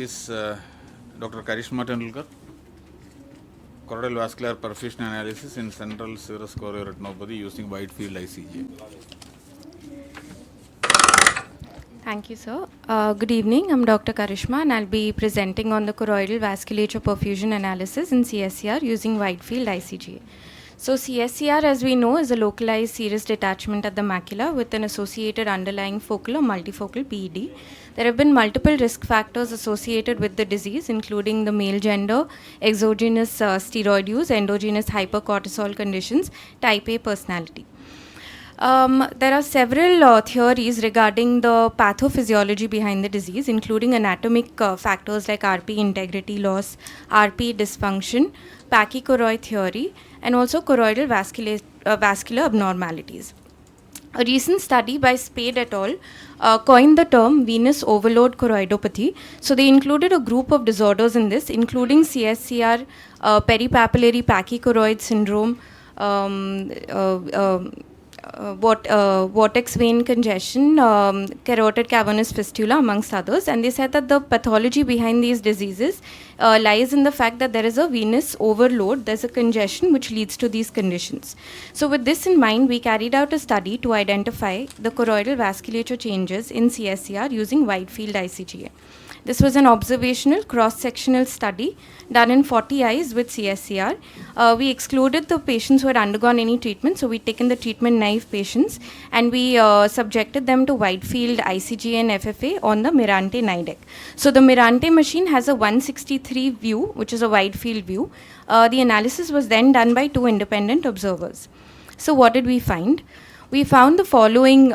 Is Dr. Karishma Tendulkar, choroidal vascular perfusion analysis in central serous chorioretinopathy using wide field ICG. Thank you, sir. Good evening. I'm Dr. Karishma, and I'll be presenting on the choroidal vasculature perfusion analysis in CSCR using wide field ICG. So CSCR, as we know, is a localized serous detachment at the macula with an associated underlying focal or multifocal PED. There have been multiple risk factors associated with the disease, including the male gender, exogenous steroid use, endogenous hypercortisol conditions, type A personality. There are several theories regarding the pathophysiology behind the disease, including anatomic factors like RP integrity loss, RP dysfunction, pachychoroid theory, and also choroidal vascular abnormalities. A recent study by Spade et al. Coined the term venous overload choroidopathy. So they included a group of disorders in this, including CSCR, peripapillary pachychoroid syndrome, vortex vein congestion, carotid cavernous fistula, amongst others. And they said that the pathology behind these diseases lies in the fact that there is a venous overload, there's a congestion which leads to these conditions. So with this in mind, we carried out a study to identify the choroidal vasculature changes in CSCR using wide field ICGA. This was an observational cross-sectional study done in 40 eyes with CSCR. We excluded the patients who had undergone any treatment, so we'd taken the treatment-naive patients and we subjected them to wide field ICGA and FFA on the Mirante NIDEC. So the Mirante machine has a 163 view, which is a wide field view. The analysis was then done by 2 independent observers. So what did we find? We found the following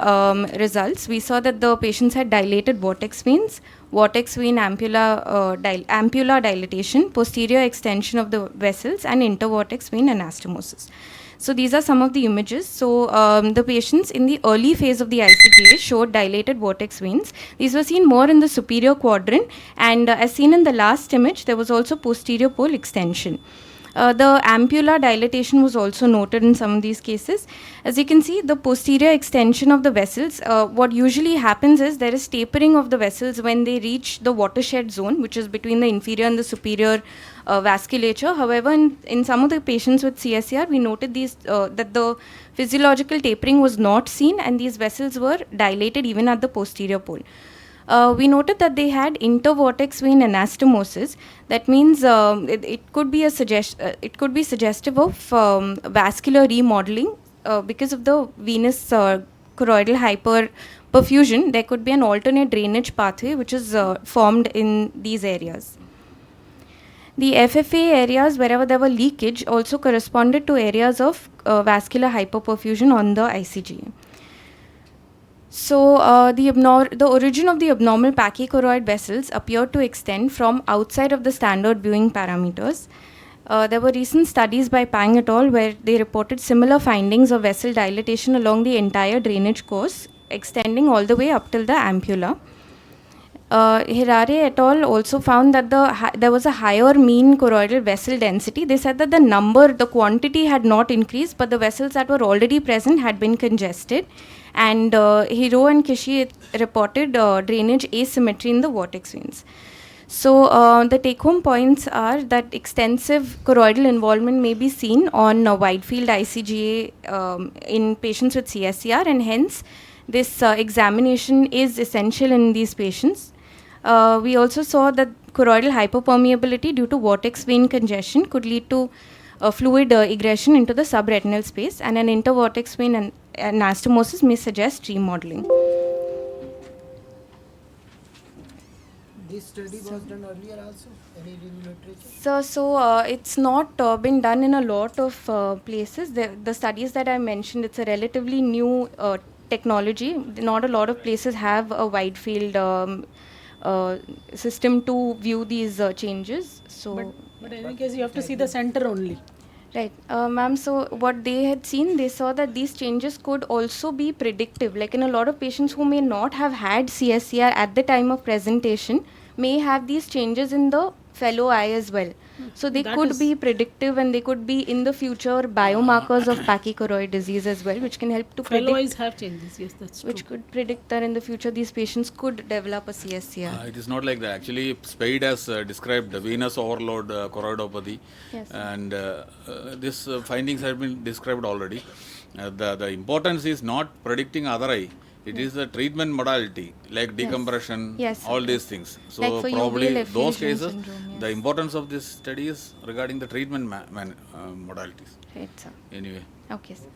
results. We saw that the patients had dilated vortex veins, vortex vein ampulla dilatation, posterior extension of the vessels, and intervortex vein anastomosis. So these are some of the images. So the patients in the early phase of the ICGA showed dilated vortex veins. These were seen more in the superior quadrant, and as seen in the last image, there was also posterior pole extension. The ampulla dilatation was also noted in some of these cases. As you can see, the posterior extension of the vessels, what usually happens is there is tapering of the vessels when they reach the watershed zone, which is between the inferior and the superior vasculature. However, in some of the patients with CSCR, we noted that the physiological tapering was not seen and these vessels were dilated even at the posterior pole. We noted that they had intervortex vein anastomosis. That means it could be suggestive of vascular remodeling because of the venous choroidal hyperperfusion. There could be an alternate drainage pathway which is formed in these areas. The FFA areas, wherever there were leakage, also corresponded to areas of vascular hyperperfusion on the ICGA. So the origin of the abnormal pachychoroid vessels appeared to extend from outside of the standard viewing parameters. There were recent studies by Pang et al. Where they reported similar findings of vessel dilatation along the entire drainage course, extending all the way up till the ampulla. Hirare et al. Also found that there was a higher mean choroidal vessel density. They said that the quantity had not increased, but the vessels that were already present had been congested. And Hiro and Kishi reported drainage asymmetry in the vortex veins. So the take-home points are that extensive choroidal involvement may be seen on wide field ICGA in patients with CSCR, and hence this examination is essential in these patients. We also saw that choroidal hyperpermeability due to vortex vein congestion could lead to fluid egression into the subretinal space, and an intervortex vein anastomosis may suggest remodeling. This study was done earlier also? Any review literature? So it's not been done in a lot of places. The studies that I mentioned, it's a relatively new technology. Not a lot of places have a wide field system to view these changes. So, but in any case, you have to see the center only. Right, ma'am. So what they had seen, they saw that these changes could also be predictive. Like in a lot of patients who may not have had CSCR at the time of presentation, may have these changes in the fellow eye as well. So they That could is- be predictive, and they could be in the future biomarkers of pachychoroid disease as well, which can help to Fellow predict, eyes have changes. Yes, that's true. which could predict that in the future these patients could develop a CSCR. It is not like that. Actually, Spade has described the venous overload choroidopathy, Yes. and these findings have been described already. The importance is not predicting other eye. It is the treatment modality like decompression, Yes, all sir. these things. So Like for probably uveal those effusion cases, syndrome, the yes. importance of this study is regarding the treatment modalities. Right, sir. Anyway. Okay, sir.